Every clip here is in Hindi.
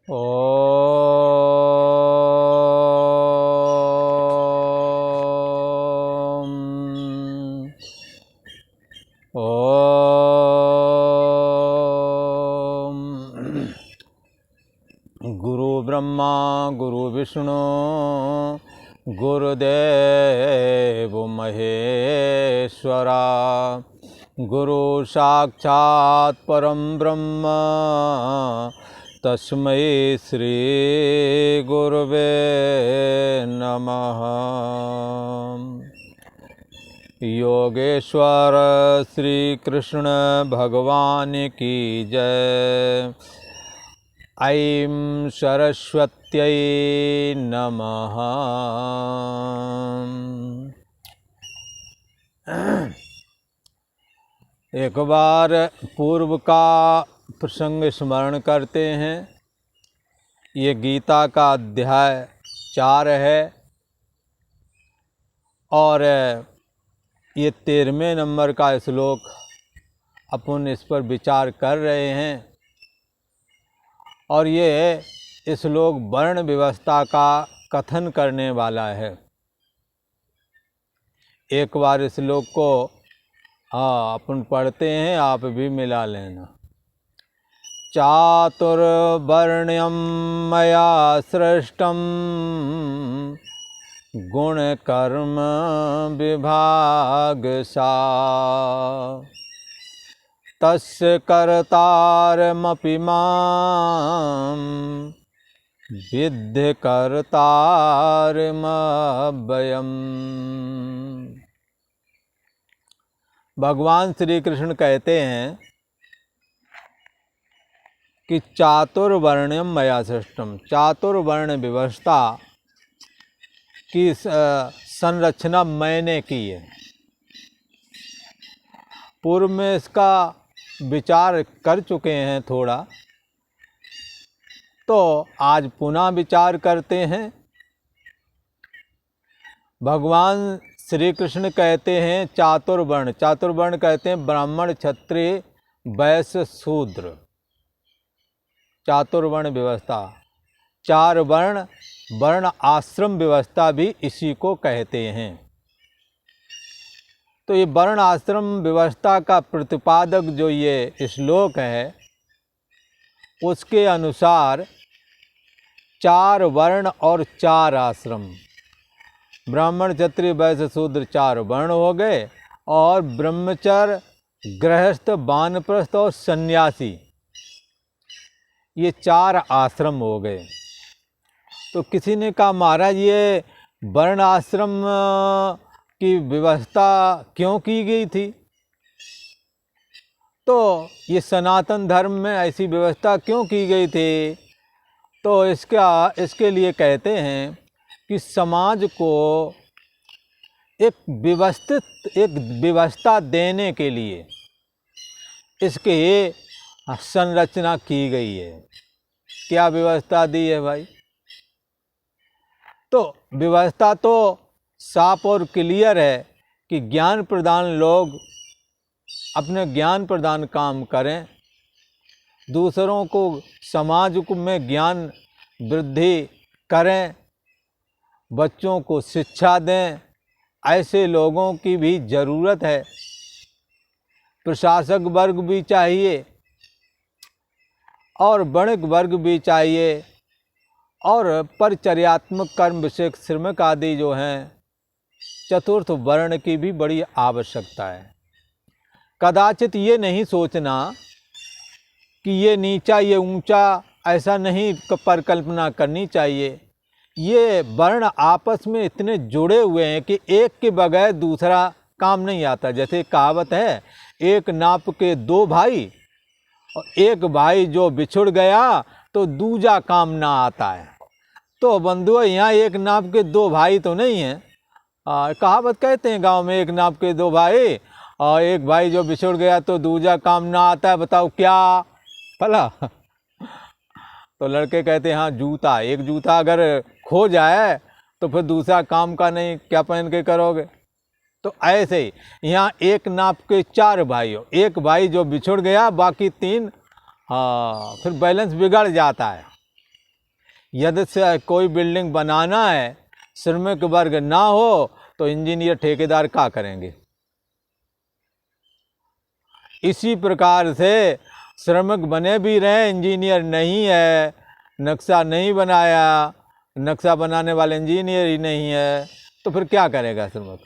ॐ गुरु ब्रह्मा गुरु विष्णु गुरुदेव महेश्वरा गुरु साक्षात् परम ब्रह्म तस्मै श्री गुरुवे नमः। योगेश्वर श्री कृष्ण भगवान की जय। ऐं सरस्वत्यै नमः। एक बार पूर्व का प्रसंग स्मरण करते हैं। ये गीता का अध्याय 4 है और ये 13वें नंबर का श्लोक अपन इस पर विचार कर रहे हैं। और ये श्लोक वर्ण व्यवस्था का कथन करने वाला है। एक बार श्लोक को अपन पढ़ते हैं, आप भी मिला लेना। चातुर्वर्ण्यं मया सृष्टं गुणकर्म विभागसा तस्य कर्तारमपि मां विद्धि कर्तारमव्ययम्। भगवान श्री कृष्ण कहते हैं कि चातुर्वर्ण्यम मया सृष्टम, चातुर्वर्ण व्यवस्था की संरचना मैंने की है। पूर्व में इसका विचार कर चुके हैं थोड़ा, तो आज पुनः विचार करते हैं। भगवान श्री कृष्ण कहते हैं चातुर्वर्ण, चातुर्वर्ण कहते हैं ब्राह्मण क्षत्रिय वैश्य शूद्र। चातुर्वर्ण व्यवस्था, 4 वर्ण, वर्ण आश्रम व्यवस्था भी इसी को कहते हैं। तो ये वर्ण आश्रम व्यवस्था का प्रतिपादक जो ये श्लोक है, उसके अनुसार 4 वर्ण और 4 आश्रम, ब्राह्मण क्षत्रिय वैश्य शूद्र 4 वर्ण हो गए, और ब्रह्मचर्य गृहस्थ वानप्रस्थ और सन्यासी ये 4 आश्रम हो गए। तो किसी ने कहा महाराज ये वर्ण आश्रम की व्यवस्था क्यों की गई थी? तो ये सनातन धर्म में ऐसी व्यवस्था क्यों की गई थी? तो इसके लिए कहते हैं कि समाज को एक व्यवस्था देने के लिए इसके संरचना की गई है। क्या व्यवस्था दी है भाई? तो व्यवस्था तो साफ और क्लियर है कि ज्ञान प्रदान लोग अपने ज्ञान प्रदान काम करें, दूसरों को समाज में ज्ञान वृद्धि करें, बच्चों को शिक्षा दें। ऐसे लोगों की भी ज़रूरत है। प्रशासक वर्ग भी चाहिए और वणिक वर्ग भी चाहिए, और परिचर्यात्मक कर्म विषयक श्रमिक आदि जो हैं, चतुर्थ वर्ण की भी बड़ी आवश्यकता है। कदाचित ये नहीं सोचना कि ये नीचा ये ऊंचा, ऐसा नहीं परिकल्पना करनी चाहिए। ये वर्ण आपस में इतने जुड़े हुए हैं कि एक के बगैर दूसरा काम नहीं आता। जैसे कहावत है, एक नाप के 2 भाई, और एक भाई जो बिछुड़ गया तो दूजा काम ना आता है। तो बंधुओं, यहाँ एक नाप के 2 भाई तो नहीं हैं। कहावत कहते हैं गांव में, एक नाप के 2 भाई, और एक भाई जो बिछुड़ गया तो दूजा काम ना आता है। बताओ क्या भला? तो लड़के कहते हैं हाँ जूता, एक जूता अगर खो जाए तो फिर दूसरा काम का नहीं, क्या पहन के करोगे? तो ऐसे ही यहाँ एक नाप के 4 भाई हो, एक भाई जो बिछुड़ गया, बाकी 3 फिर बैलेंस बिगड़ जाता है। यदि से कोई बिल्डिंग बनाना है, श्रमिक वर्ग ना हो तो इंजीनियर ठेकेदार क्या करेंगे। इसी प्रकार से श्रमिक बने भी रहे, इंजीनियर नहीं है, नक्शा नहीं बनाया, नक्शा बनाने वाले इंजीनियर ही नहीं है, तो फिर क्या करेगा श्रमिक।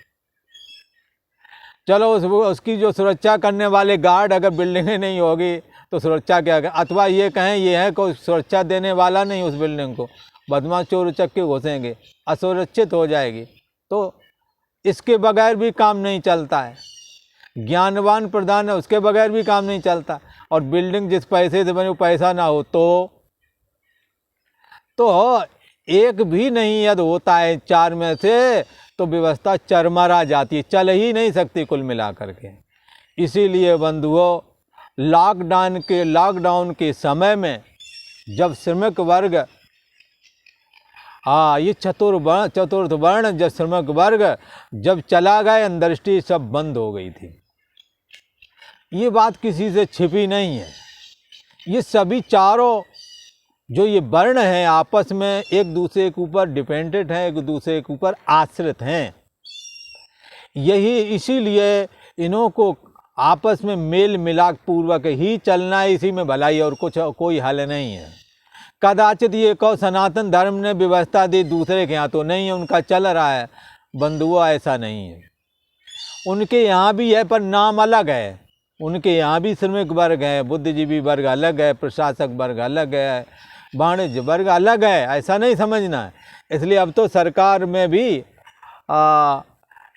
चलो उसकी जो सुरक्षा करने वाले गार्ड अगर बिल्डिंगें नहीं होगी तो सुरक्षा क्या करें। अथवा ये कहें ये है कोई सुरक्षा देने वाला नहीं उस बिल्डिंग को, बदमाश चोर उचक्के घुसेंगे, असुरक्षित हो जाएगी, तो इसके बगैर भी काम नहीं चलता है। ज्ञानवान प्रधान है, उसके बगैर भी काम नहीं चलता। और बिल्डिंग जिस पैसे से बने वो पैसा ना हो तो एक भी नहीं यदि होता है 4 में से तो व्यवस्था चरमरा जाती है, चल ही नहीं सकती कुल मिलाकर के। इसीलिए बंधुओं, लॉकडाउन के समय में जब श्रमिक वर्ग ये चतुर्थ वर्ण जब श्रमिक वर्ग जब चला गए, अंतर्दृष्टि सब बंद हो गई थी। ये बात किसी से छिपी नहीं है। ये सभी चारों जो ये वर्ण हैं आपस में एक दूसरे के ऊपर डिपेंडेंट हैं, एक दूसरे के ऊपर आश्रित हैं। यही इसीलिए इन्हों को आपस में मेल मिलाप पूर्वक ही चलना है, इसी में भलाई और कुछ कोई हल नहीं है। कदाचित ये कहो सनातन धर्म ने व्यवस्था दी, दूसरे के यहाँ तो नहीं है, उनका चल रहा है। बंधुओं, ऐसा नहीं है। उनके यहाँ भी है पर नाम अलग है। उनके यहाँ भी श्रमिक वर्ग है, बुद्धिजीवी वर्ग अलग है, प्रशासक वर्ग अलग है, वाणिज्य वर्ग अलग है, ऐसा नहीं समझना है। इसलिए अब तो सरकार में भी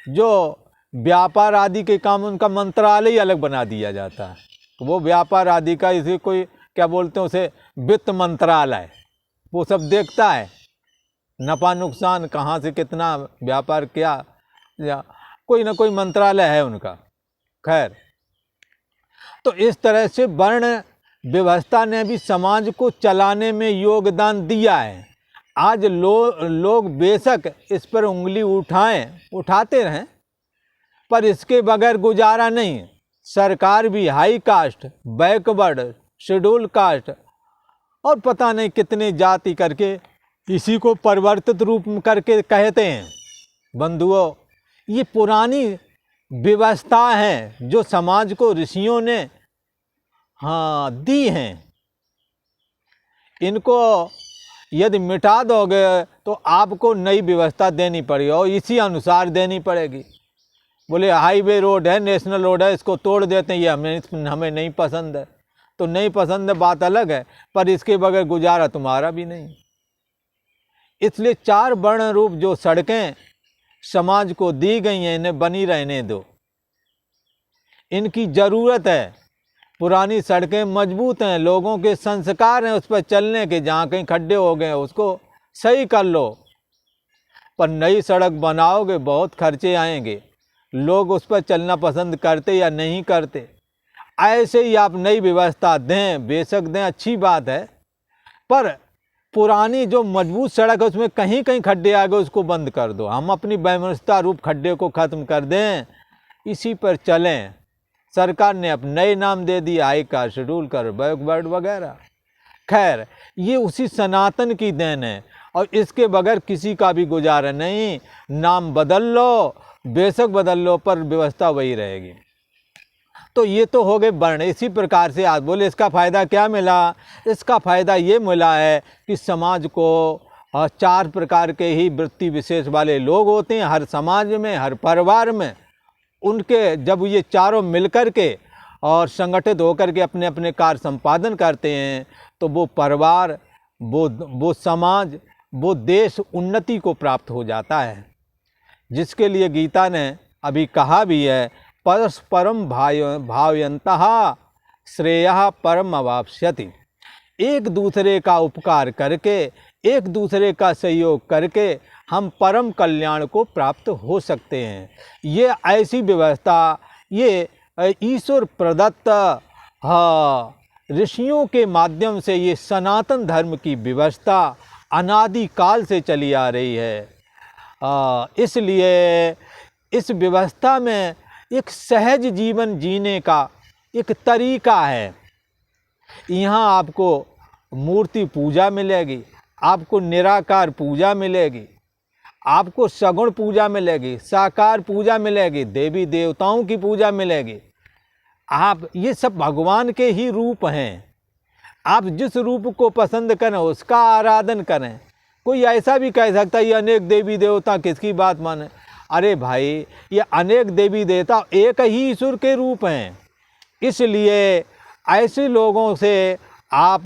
जो व्यापार आदि के काम, उनका मंत्रालय ही अलग बना दिया जाता है। तो वो व्यापार आदि का इसे कोई क्या बोलते हैं, उसे वित्त मंत्रालय, वो सब देखता है नफ़ा नुकसान, कहाँ से कितना व्यापार किया, या कोई ना कोई मंत्रालय है उनका। खैर, तो इस तरह से वर्ण व्यवस्था ने भी समाज को चलाने में योगदान दिया है। आज लोग बेशक इस पर उंगली उठाते रहें, पर इसके बगैर गुजारा नहीं। सरकार भी high cast, backward, schedule caste और पता नहीं कितने जाति करके इसी को परिवर्तित रूप में करके कहते हैं। बंधुओं, ये पुरानी व्यवस्था है जो समाज को ऋषियों ने दी हैं। इनको यदि मिटा दोगे तो आपको नई व्यवस्था देनी पड़ेगी और इसी अनुसार देनी पड़ेगी। बोले हाईवे रोड है, नेशनल रोड है, इसको तोड़ देते हैं, ये हमें नहीं पसंद है, तो नहीं पसंद है बात अलग है, पर इसके बगैर गुजारा तुम्हारा भी नहीं। इसलिए 4 वर्ण रूप जो सड़कें समाज को दी गई हैं, इन्हें बनी रहने दो। इनकी ज़रूरत है। पुरानी सड़कें मजबूत हैं, लोगों के संस्कार हैं उस पर चलने के, जहाँ कहीं खड्डे हो गए उसको सही कर लो। पर नई सड़क बनाओगे बहुत खर्चे आएंगे, लोग उस पर चलना पसंद करते या नहीं करते। ऐसे ही आप नई व्यवस्था दें, बेशक दें, अच्छी बात है, पर पुरानी जो मजबूत सड़क है उसमें कहीं कहीं खड्डे आ गए, उसको बंद कर दो। हम अपनी वैमनस्यता रूप खड्डे को ख़त्म कर दें, इसी पर चलें। सरकार ने अब नए नाम दे दिए, हाई कास्ट, शेड्यूल कर, बैकवर्ड वगैरह। खैर, ये उसी सनातन की देन है और इसके बगैर किसी का भी गुजारा नहीं। नाम बदल लो, बेशक बदल लो, पर व्यवस्था वही रहेगी। तो ये तो हो गए वर्ण। इसी प्रकार से आज बोले इसका फ़ायदा क्या मिला। इसका फ़ायदा ये मिला है कि समाज को 4 प्रकार के ही वृत्ति विशेष वाले लोग होते हैं हर समाज में, हर परिवार में। उनके जब ये चारों मिलकर के और संगठित होकर के अपने अपने कार्य संपादन करते हैं तो वो परिवार, वो समाज, वो देश उन्नति को प्राप्त हो जाता है। जिसके लिए गीता ने अभी कहा भी है, परस्परम भावयन्तः श्रेयः परम अवाप्स्यति। एक दूसरे का उपकार करके, एक दूसरे का सहयोग करके हम परम कल्याण को प्राप्त हो सकते हैं। ये ऐसी व्यवस्था, ये ईश्वर प्रदत्त ऋषियों के माध्यम से ये सनातन धर्म की व्यवस्था अनादि काल से चली आ रही है। इसलिए इस व्यवस्था में एक सहज जीवन जीने का एक तरीका है। यहाँ आपको मूर्ति पूजा मिलेगी, आपको निराकार पूजा मिलेगी, आपको सगुण पूजा मिलेगी, साकार पूजा मिलेगी, देवी देवताओं की पूजा मिलेगी। आप ये सब भगवान के ही रूप हैं। आप जिस रूप को पसंद करें उसका आराधन करें। कोई ऐसा भी कह सकता है ये अनेक देवी देवता किसकी बात माने। अरे भाई, ये अनेक देवी देवता एक ही ईश्वर के रूप हैं। इसलिए ऐसे लोगों से आप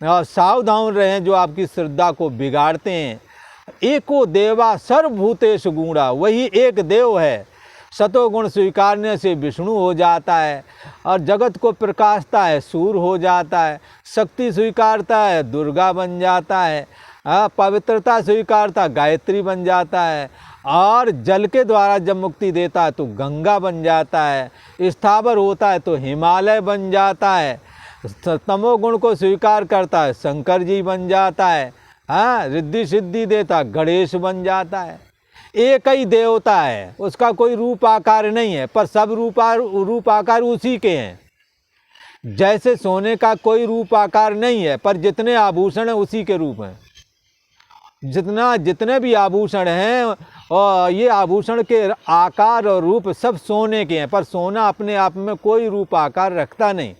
सावधान रहें जो आपकी श्रद्धा को बिगाड़ते हैं। एको देवा सर्वभूतेषु गुणा, वही एक देव है। सतोगुण स्वीकारने से विष्णु हो जाता है और जगत को प्रकाशता है सूर्य हो जाता है। शक्ति स्वीकारता है दुर्गा बन जाता है। पवित्रता स्वीकारता गायत्री बन जाता है। और जल के द्वारा जब मुक्ति देता है तो गंगा बन जाता है। स्थावर होता है तो हिमालय बन जाता है। तमोगुण को स्वीकार करता है शंकर जी बन जाता है। रिद्धि सिद्धि देता गणेश बन जाता है। एक ही देवता है, उसका कोई रूप आकार नहीं है, पर सब रूप आकार उसी के हैं। जैसे सोने का कोई रूप आकार नहीं है, पर जितने आभूषण हैं उसी के रूप हैं। जितने भी आभूषण हैं और ये आभूषण के आकार और रूप सब सोने के हैं, पर सोना अपने आप में कोई रूप आकार रखता नहीं।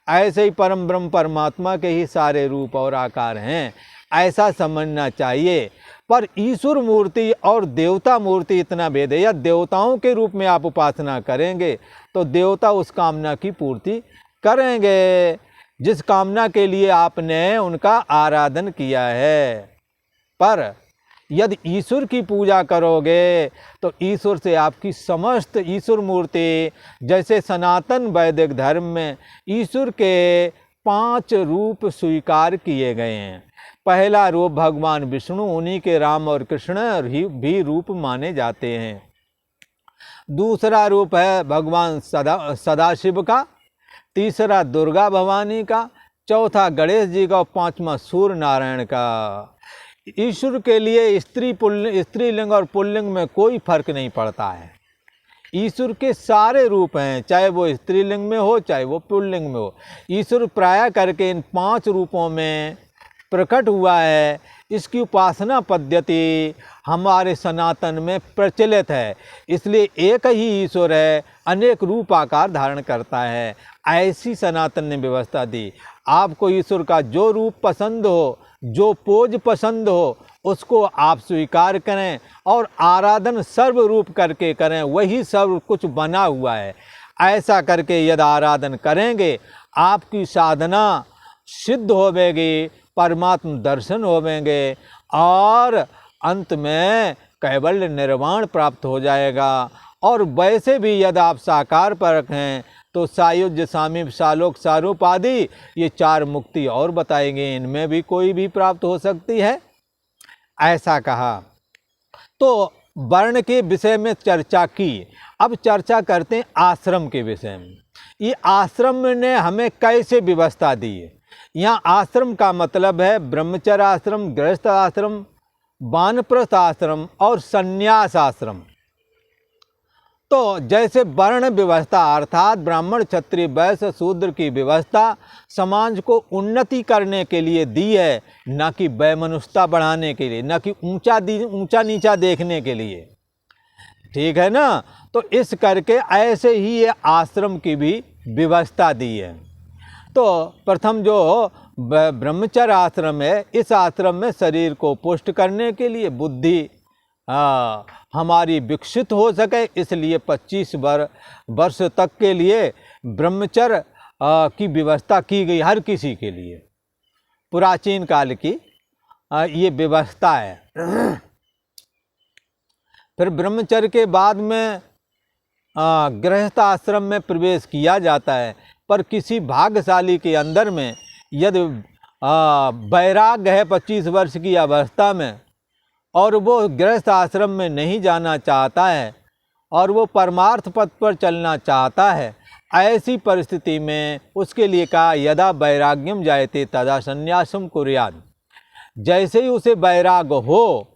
ऐसे ही परम ब्रह्म परमात्मा के ही सारे रूप और आकार हैं, ऐसा समझना चाहिए। पर ईश्वर मूर्ति और देवता मूर्ति इतना भेद है। या देवताओं के रूप में आप उपासना करेंगे तो देवता उस कामना की पूर्ति करेंगे जिस कामना के लिए आपने उनका आराधन किया है। पर यदि ईश्वर की पूजा करोगे तो ईश्वर से आपकी समस्त ईश्वर मूर्ति, जैसे सनातन वैदिक धर्म में ईश्वर के 5 रूप स्वीकार किए गए हैं। पहला रूप भगवान विष्णु, उन्हीं के राम और कृष्ण भी रूप माने जाते हैं। दूसरा रूप है भगवान सदाशिव का, तीसरा दुर्गा भवानी का, चौथा गणेश जी का और 5वां सूर्य नारायण का। ईश्वर के लिए स्त्रीलिंग और पुल्लिंग में कोई फर्क नहीं पड़ता है। ईश्वर के सारे रूप हैं, चाहे वो स्त्रीलिंग में हो चाहे वो पुल्लिंग में हो। ईश्वर प्राय करके इन 5 रूपों में प्रकट हुआ है। इसकी उपासना पद्धति हमारे सनातन में प्रचलित है। इसलिए एक ही ईश्वर है, अनेक रूप आकार धारण करता है। ऐसी सनातन ने व्यवस्था दी। आपको ईश्वर का जो रूप पसंद हो, जो पोज पसंद हो, उसको आप स्वीकार करें और आराधन सर्व रूप करके करें। वही सब कुछ बना हुआ है। ऐसा करके यदि आराधन करेंगे आपकी साधना सिद्ध होवेगी, परमात्म दर्शन होवेंगे और अंत में कैवल्य निर्वाण प्राप्त हो जाएगा। और वैसे भी यदि आप साकार परख हैं तो सायुज्य सामीप सालोक सारूप आदि ये 4 मुक्ति और बताएंगे, इनमें भी कोई भी प्राप्त हो सकती है, ऐसा कहा। तो वर्ण के विषय में चर्चा की। अब चर्चा करते हैं आश्रम के विषय में। ये आश्रम ने हमें कैसे व्यवस्था दी है। यहाँ आश्रम का मतलब है ब्रह्मचर्य आश्रम, गृहस्थ आश्रम, वानप्रस्थ आश्रम और संन्यास आश्रम। तो जैसे वर्ण व्यवस्था अर्थात ब्राह्मण क्षत्रिय वैश्य शूद्र की व्यवस्था समाज को उन्नति करने के लिए दी है, न कि वैमनस्यता बढ़ाने के लिए, न कि ऊंचा नीचा देखने के लिए। ठीक है ना। तो इस करके ऐसे ही ये आश्रम की भी व्यवस्था दी है। तो प्रथम जो ब्रह्मचर्य आश्रम है, इस आश्रम में शरीर को पुष्ट करने के लिए बुद्धि हमारी विकसित हो सके, इसलिए 25 वर्ष तक के लिए ब्रह्मचर्य की व्यवस्था की गई हर किसी के लिए। प्राचीन काल की ये व्यवस्था है। फिर ब्रह्मचर्य के बाद में गृहस्थ आश्रम में प्रवेश किया जाता है। पर किसी भाग्यशाली के अंदर में यदि वैराग्य है 25 वर्ष की अवस्था में और वो गृहस्थ आश्रम में नहीं जाना चाहता है और वो परमार्थ पथ पर चलना चाहता है, ऐसी परिस्थिति में उसके लिए कहा यदा वैराग्यम जायते तदा संन्यासम कुर्यात्। जैसे ही उसे वैराग्य हो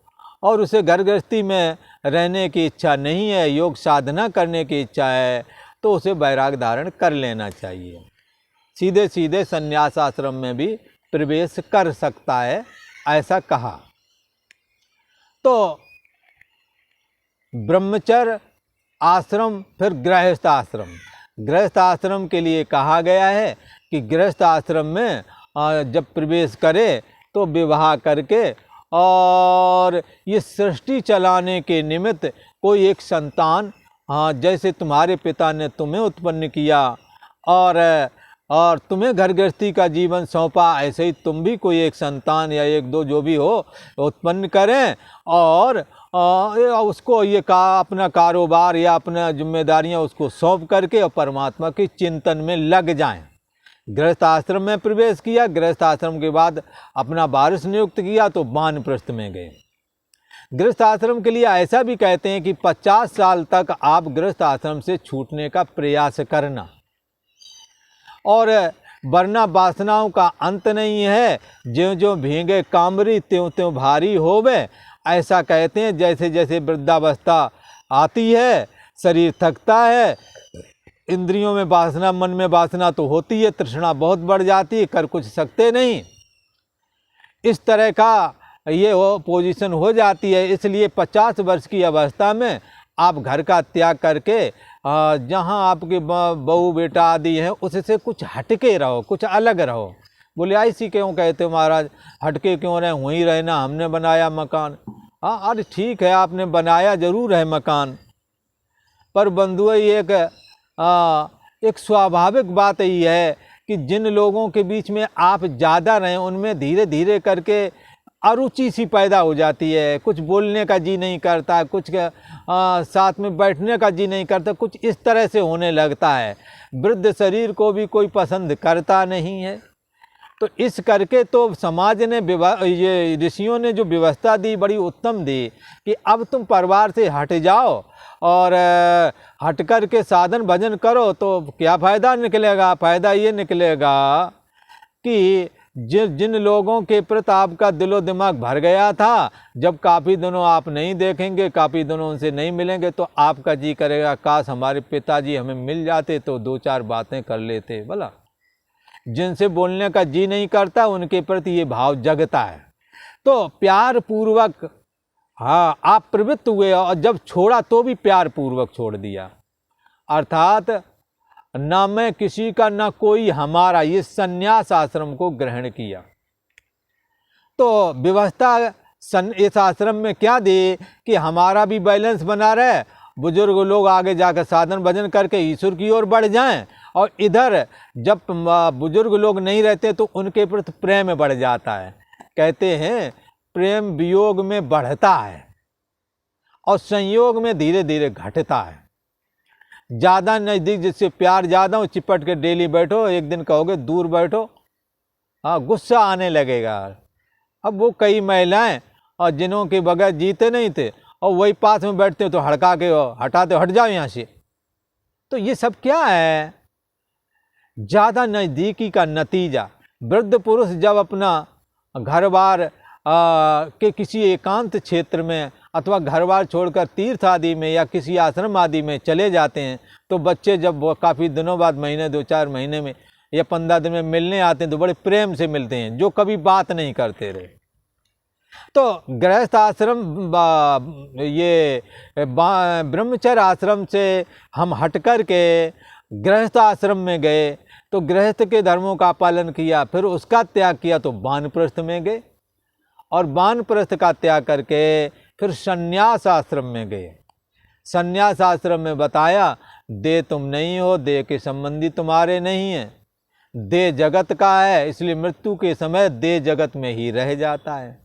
और उसे घर गृहस्थी में रहने की इच्छा नहीं है, योग साधना करने की इच्छा है, तो उसे वैराग्य धारण कर लेना चाहिए। सीधे सीधे संन्यास आश्रम में भी प्रवेश कर सकता है, ऐसा कहा। तो ब्रह्मचर्य आश्रम, फिर गृहस्थ आश्रम। गृहस्थ आश्रम के लिए कहा गया है कि गृहस्थ आश्रम में जब प्रवेश करे तो विवाह करके और ये सृष्टि चलाने के निमित्त कोई एक संतान, जैसे तुम्हारे पिता ने तुम्हें उत्पन्न किया और तुम्हें घर गृहस्थी का जीवन सौंपा, ऐसे ही तुम भी कोई एक संतान या एक दो जो भी हो उत्पन्न करें और उसको ये अपना कारोबार या अपना जिम्मेदारियां उसको सौंप करके और परमात्मा के चिंतन में लग जाएं। गृहस्थ आश्रम में प्रवेश किया, गृहस्थ आश्रम के बाद अपना वारिस नियुक्त किया तो वानप्रस्थ में गए। गृहस्थ आश्रम के लिए ऐसा भी कहते हैं कि 50 साल तक आप गृहस्थ आश्रम से छूटने का प्रयास करना, और वरना वासनाओं का अंत नहीं है, ज्यों ज्यों भीगे कामरी त्यों त्यों भारी होवे। ऐसा कहते हैं जैसे जैसे वृद्धावस्था आती है, शरीर थकता है, इंद्रियों में वासना, मन में वासना तो होती है, तृष्णा बहुत बढ़ जाती है, कर कुछ सकते नहीं, इस तरह का ये पोजीशन हो जाती है। इसलिए 50 वर्ष की अवस्था में आप घर का त्याग करके जहाँ आपके बहू बेटा आदि हैं उससे कुछ हटके रहो, कुछ अलग रहो। बोले ऐसी क्यों कहते हो महाराज, हटके क्यों रहे, वहीं रहना, हमने बनाया मकान। हाँ, अरे ठीक है, आपने बनाया जरूर है मकान, पर बंधुओं एक स्वाभाविक बात यही है कि जिन लोगों के बीच में आप ज़्यादा रहें उनमें धीरे धीरे करके अरुचि सी पैदा हो जाती है, कुछ बोलने का जी नहीं करता, कुछ साथ में बैठने का जी नहीं करता, कुछ इस तरह से होने लगता है। वृद्ध शरीर को भी कोई पसंद करता नहीं है। तो इस करके तो समाज ने ये ऋषियों ने जो व्यवस्था दी बड़ी उत्तम दी कि अब तुम परिवार से हट जाओ और हट कर के साधन भजन करो। तो क्या फ़ायदा निकलेगा? फ़ायदा ये निकलेगा कि जिन लोगों के प्रति आपका दिलो दिमाग भर गया था, जब काफ़ी दिनों आप नहीं देखेंगे, काफ़ी दिनों उनसे नहीं मिलेंगे, तो आपका जी करेगा काश हमारे पिताजी हमें मिल जाते तो दो चार बातें कर लेते। भला जिनसे बोलने का जी नहीं करता उनके प्रति ये भाव जगता है। तो प्यार पूर्वक आप प्रवृत्त हुए, और जब छोड़ा तो भी प्यार पूर्वक छोड़ दिया, अर्थात ना मैं किसी का ना कोई हमारा, ये संन्यास आश्रम को ग्रहण किया। तो व्यवस्था इस आश्रम में क्या दी कि हमारा भी बैलेंस बना रहे, बुजुर्ग लोग आगे जाकर साधन भजन करके ईश्वर की ओर बढ़ जाएं, और इधर जब बुजुर्ग लोग नहीं रहते तो उनके प्रति प्रेम बढ़ जाता है। कहते हैं प्रेम वियोग में बढ़ता है और संयोग में धीरे धीरे घटता है। ज़्यादा नज़दीक जिससे प्यार ज़्यादा हो, चिपट के डेली बैठो, एक दिन कहोगे दूर बैठो, गुस्सा आने लगेगा। अब वो कई महिलाएं और जिन्हों के बगैर जीते नहीं थे और वही पास में बैठते तो हड़का के हटाते, हट जाओ यहाँ से। तो ये सब क्या है? ज़्यादा नज़दीकी का नतीजा। वृद्ध पुरुष जब अपना घर बार के किसी एकांत क्षेत्र में अथवा घर बार छोड़कर तीर्थ आदि में या किसी आश्रम आदि में चले जाते हैं, तो बच्चे जब काफ़ी दिनों बाद, महीने 2-4 महीने में या 15 दिन में मिलने आते हैं तो बड़े प्रेम से मिलते हैं, जो कभी बात नहीं करते रहे। तो गृहस्थ आश्रम ये ब्रह्मचर्य आश्रम से हम हट कर के गृहस्थ आश्रम में गए, तो गृहस्थ के धर्मों का पालन किया, फिर उसका त्याग किया तो वानप्रस्थ में गए, और वानप्रस्थ का त्याग करके फिर संन्यास आश्रम में गए। संन्यास आश्रम में बताया देह तुम नहीं हो, देह के संबंधी तुम्हारे नहीं है, देह जगत का है, इसलिए मृत्यु के समय देह जगत में ही रह जाता है।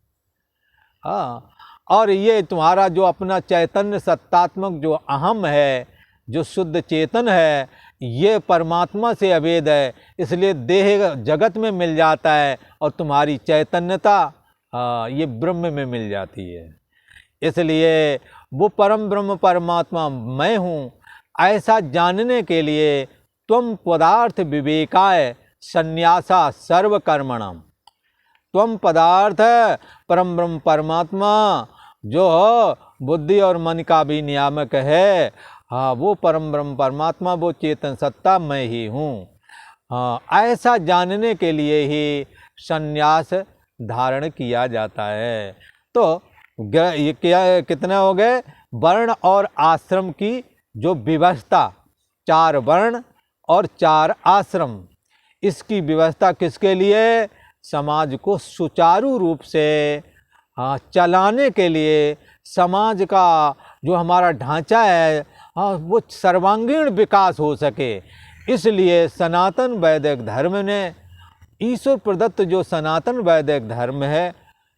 और ये तुम्हारा जो अपना चैतन्य सत्तात्मक जो अहम है, जो शुद्ध चेतन है, ये परमात्मा से अभेद है, इसलिए देह जगत में मिल जाता है और तुम्हारी चैतन्यता ये ब्रह्म में मिल जाती है। इसलिए वो परम ब्रह्म परमात्मा मैं हूँ, ऐसा जानने के लिए त्वम पदार्थ विवेकाय संन्यासा सर्वकर्मणम। त्वम पदार्थ परम ब्रह्म परमात्मा जो बुद्धि और मन का भी नियामक है, वो परम ब्रह्म परमात्मा, वो चेतन सत्ता मैं ही हूँ। ऐसा जानने के लिए ही संन्यास धारण किया जाता है। तो ये क्या कितने हो गए? वर्ण और आश्रम की जो व्यवस्था, 4 वर्ण और 4 आश्रम, इसकी व्यवस्था किसके लिए? समाज को सुचारू रूप से चलाने के लिए, समाज का जो हमारा ढांचा है वो सर्वांगीण विकास हो सके। इसलिए सनातन वैदिक धर्म ने, ईश्वर प्रदत्त जो सनातन वैदिक धर्म है,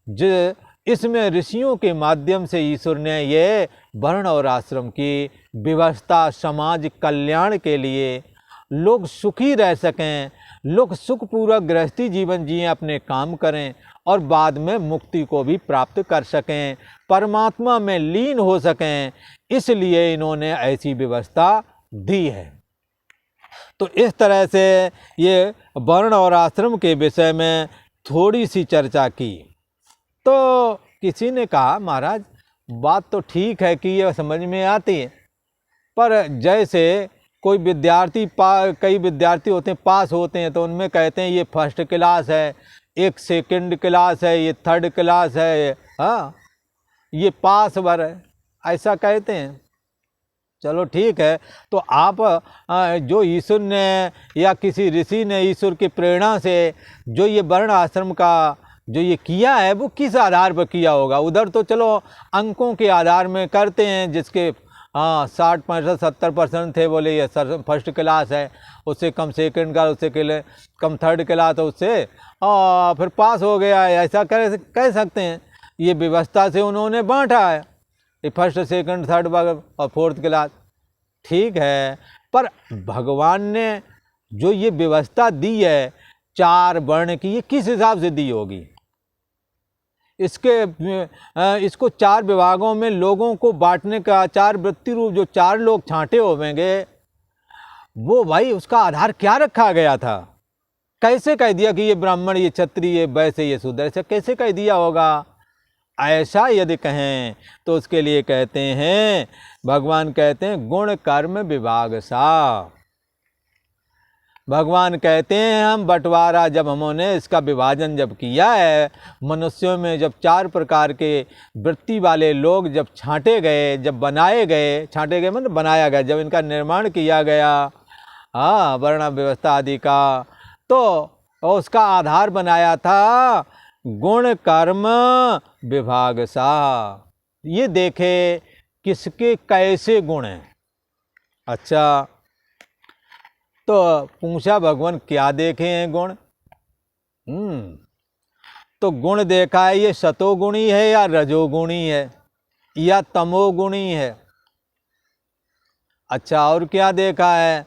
जो इसमें ऋषियों के माध्यम से ईश्वर ने ये वर्ण और आश्रम की व्यवस्था समाज कल्याण के लिए, लोग सुखी रह सकें, लोग सुखपूर्वक गृहस्थी जीवन जिएं, अपने काम करें और बाद में मुक्ति को भी प्राप्त कर सकें, परमात्मा में लीन हो सकें, इसलिए इन्होंने ऐसी व्यवस्था दी है। तो इस तरह से ये वर्ण और आश्रम के विषय में थोड़ी सी चर्चा की। तो किसी ने कहा, महाराज बात तो ठीक है कि ये समझ में आती है, पर जैसे कोई विद्यार्थी कई विद्यार्थी होते हैं, पास होते हैं, तो उनमें कहते हैं ये फर्स्ट क्लास है, एक सेकंड क्लास है, ये थर्ड क्लास है, हाँ ये पास वर है, ऐसा कहते हैं। चलो ठीक है, तो आप जो ईश्वर ने या किसी ऋषि ने ईश्वर की प्रेरणा से जो ये वर्ण आश्रम का जो ये किया है, वो किस आधार पर किया होगा? उधर तो चलो अंकों के आधार में करते हैं, जिसके 60-65-70% थे, बोले ये फर्स्ट क्लास है, उससे कम सेकंड का, उससे कम थर्ड क्लास, तो उससे फिर पास हो गया है, ऐसा कह सकते हैं। ये व्यवस्था से उन्होंने बांटा है, ये फर्स्ट सेकंड थर्ड और फोर्थ क्लास, ठीक है। पर भगवान ने जो ये व्यवस्था दी है 4 वर्ण की, ये किस हिसाब से दी होगी? इसको 4 विभागों में लोगों को बांटने का, 4 वृत्ति रूप जो 4 लोग छांटे होंगे, वो भाई उसका आधार क्या रखा गया था? कैसे कह दिया कि ये ब्राह्मण, ये क्षत्रिय, ये वैश्य, ये शूद्र, ऐसा कैसे कह दिया होगा? ऐसा यदि कहें तो उसके लिए कहते हैं, भगवान कहते हैं गुण कर्म विभाग सा। भगवान कहते हैं हम बंटवारा जब हमने इसका विभाजन जब किया है, मनुष्यों में जब 4 प्रकार के वृत्ति वाले लोग जब छांटे गए, जब बनाए गए, छांटे गए मतलब बनाया गया, जब इनका निर्माण किया गया, वर्ण व्यवस्था आदि का, तो उसका आधार बनाया था गुण कर्म विभाग सा। ये देखे किसके कैसे गुण हैं। अच्छा, तो पूछा भगवान क्या देखे हैं गुण? तो गुण देखा है, ये सतोगुणी है या रजोगुणी है या तमोगुणी है। अच्छा, और क्या देखा है?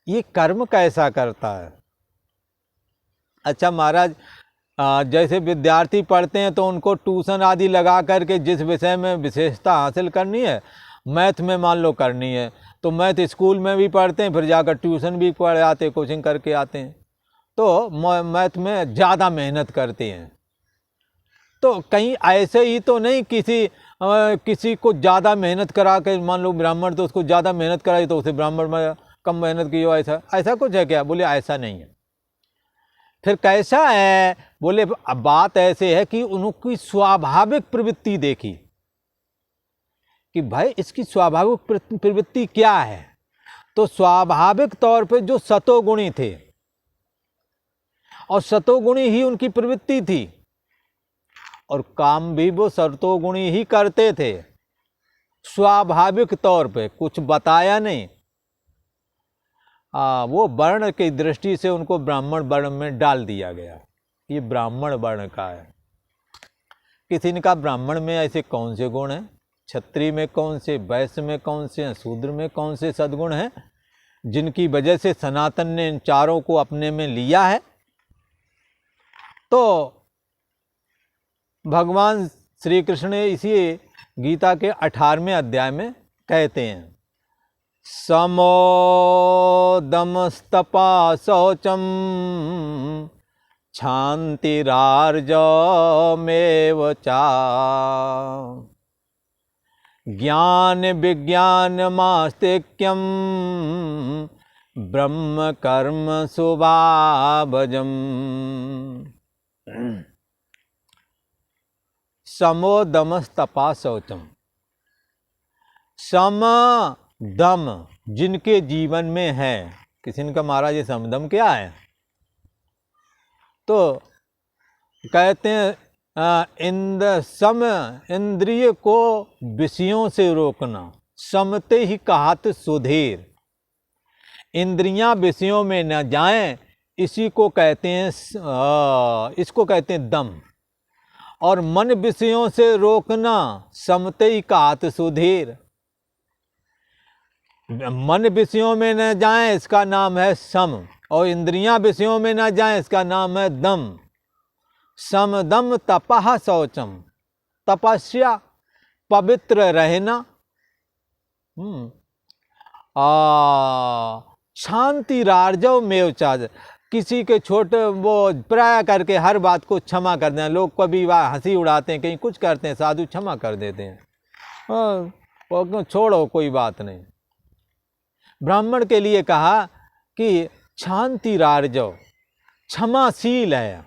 ये कर्म कैसा करता है। अच्छा महाराज, जैसे विद्यार्थी पढ़ते हैं तो उनको ट्यूशन आदि लगा करके जिस विषय में विशेषता हासिल करनी है, मैथ में मान लो करनी है, तो मैथ स्कूल में भी पढ़ते हैं, फिर जाकर ट्यूशन भी पढ़ आते, कोचिंग करके आते हैं, तो मैथ में ज़्यादा मेहनत करते हैं। तो कहीं ऐसे ही तो नहीं किसी को ज़्यादा मेहनत करा के, मान लो ब्राह्मण तो उसको ज़्यादा मेहनत कराई तो उसे ब्राह्मण में कम मेहनत की हो, ऐसा कुछ है क्या? बोले ऐसा नहीं है। फिर कैसा है? बोले अब बात ऐसे है कि उनकी स्वाभाविक प्रवृत्ति देखी कि भाई इसकी स्वाभाविक प्रवृत्ति क्या है। तो स्वाभाविक तौर पे जो सतोगुणी थे और सतोगुणी ही उनकी प्रवृत्ति थी, और काम भी वो सतोगुणी ही करते थे स्वाभाविक तौर पे, कुछ बताया नहीं। वो वर्ण की दृष्टि से उनको ब्राह्मण वर्ण में डाल दिया गया, ये ब्राह्मण वर्ण का है। किसी ने कहा ब्राह्मण में ऐसे कौन से गुण हैं, क्षत्रिय में कौन से, वैश्य में कौन से, शूद्र में कौन से सद्गुण हैं, जिनकी वजह से सनातन ने इन चारों को अपने में लिया है। तो भगवान श्री कृष्ण ने इसी गीता के 18वें अध्याय में कहते हैं, समोदमस्तपा शौचम क्षान्तिरार्जमेव चा ज्ञान विज्ञानमास्तिक्यम ब्रह्म कर्म सुभाभजम। समो दमस्तपा शौचम। सम दम जिनके जीवन में है, किसी ने कहा महाराज ये समदम क्या है, तो कहते हैं सम इंद्रिय को विषयों से रोकना, समते ही कहत सुधीर। इंद्रियां विषयों में न जाएं, इसी को कहते हैं इसको कहते हैं दम। और मन विषयों से रोकना, समते ही कहत सुधीर। मन विषयों में न जाएं, इसका नाम है सम, और इंद्रियां विषयों में न जाएं, इसका नाम है दम। सम दम तपः शौचम, तपस्या पवित्र रहना। शांति रार्जव मेवचाज, किसी के छोटे वो प्राय करके हर बात को क्षमा कर दें। लोग कभी वह हंसी उड़ाते हैं, कहीं कुछ करते हैं, साधु क्षमा कर देते हैं, छोड़ो कोई बात नहीं। ब्राह्मण के लिए कहा कि शांति रार्जव, क्षमाशील है,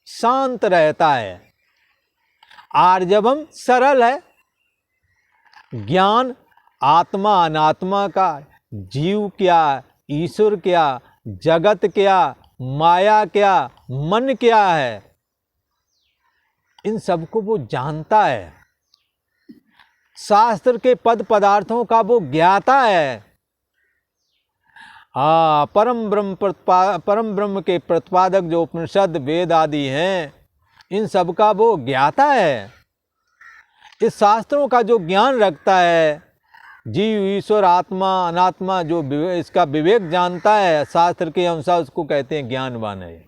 शांत रहता है। आर्जवम सरल है। ज्ञान आत्मा अनात्मा का, जीव क्या, ईश्वर क्या, जगत क्या, माया क्या, मन क्या है, इन सबको वो जानता है। शास्त्र के पद पदार्थों का वो ज्ञाता है। परम ब्रह्म के प्रतिपादक जो उपनिषद वेद आदि हैं, इन सब का वो ज्ञाता है। इस शास्त्रों का जो ज्ञान रखता है, जीव ईश्वर आत्मा अनात्मा जो इसका विवेक जानता है, शास्त्र के अनुसार उसको कहते हैं ज्ञानवान है।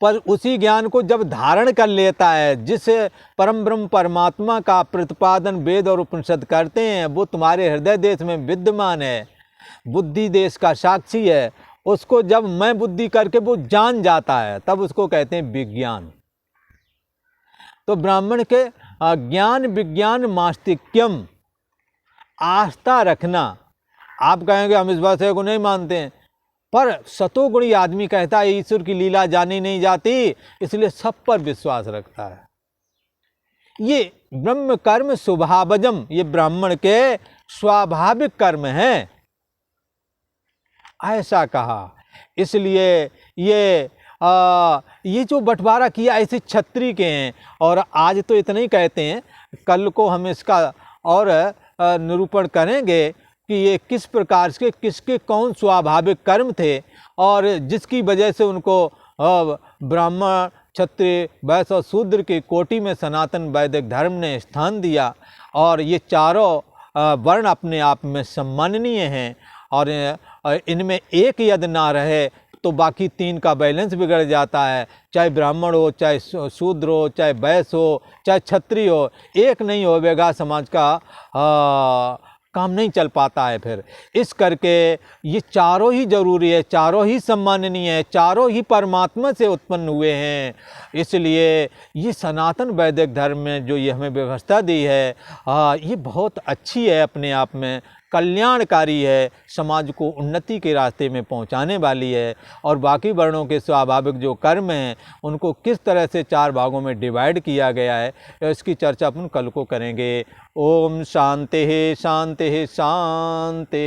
पर उसी ज्ञान को जब धारण कर लेता है, जिस परम ब्रह्म परमात्मा का प्रतिपादन वेद और उपनिषद करते हैं, वो तुम्हारे हृदय देश में विद्यमान है, बुद्धि देश का साक्षी है, उसको जब मैं बुद्धि करके वो जान जाता है, तब उसको कहते हैं विज्ञान। तो ब्राह्मण के ज्ञान विज्ञान मास्तिक्यम, आस्था रखना। आप कहेंगे हम इस बात को नहीं मानते हैं, पर सतोगुणी आदमी कहता है ईश्वर की लीला जानी नहीं जाती, इसलिए सब पर विश्वास रखता है। ये ब्रह्म कर्म स्वभावजम, ये ब्राह्मण के स्वाभाविक कर्म हैं, ऐसा कहा। इसलिए ये जो बंटवारा किया ऐसे क्षत्रिय के हैं। और आज तो इतना ही कहते हैं, कल को हम इसका और निरूपण करेंगे कि ये किस प्रकार से, किसके कौन स्वाभाविक कर्म थे, और जिसकी वजह से उनको ब्राह्मण क्षत्रिय वैश्य और शूद्र की कोटि में सनातन वैदिक धर्म ने स्थान दिया। और ये चारों वर्ण अपने आप में सम्माननीय हैं, और इनमें एक यदि ना रहे तो बाकी तीन का बैलेंस बिगड़ जाता है। चाहे ब्राह्मण हो, चाहे शूद्र हो, चाहे वैश्य हो, चाहे क्षत्रिय हो, एक नहीं होवेगा समाज का काम नहीं चल पाता है। फिर इस करके ये चारों ही जरूरी है, चारों ही सम्माननीय है, चारों ही परमात्मा से उत्पन्न हुए हैं। इसलिए ये सनातन वैदिक धर्म में जो ये हमें व्यवस्था दी है, ये बहुत अच्छी है, अपने आप में कल्याणकारी है, समाज को उन्नति के रास्ते में पहुंचाने वाली है। और बाकी वर्णों के स्वाभाविक जो कर्म हैं, उनको किस तरह से चार भागों में डिवाइड किया गया है, इसकी चर्चा अपन कल को करेंगे। ओम शांति शांति शांति।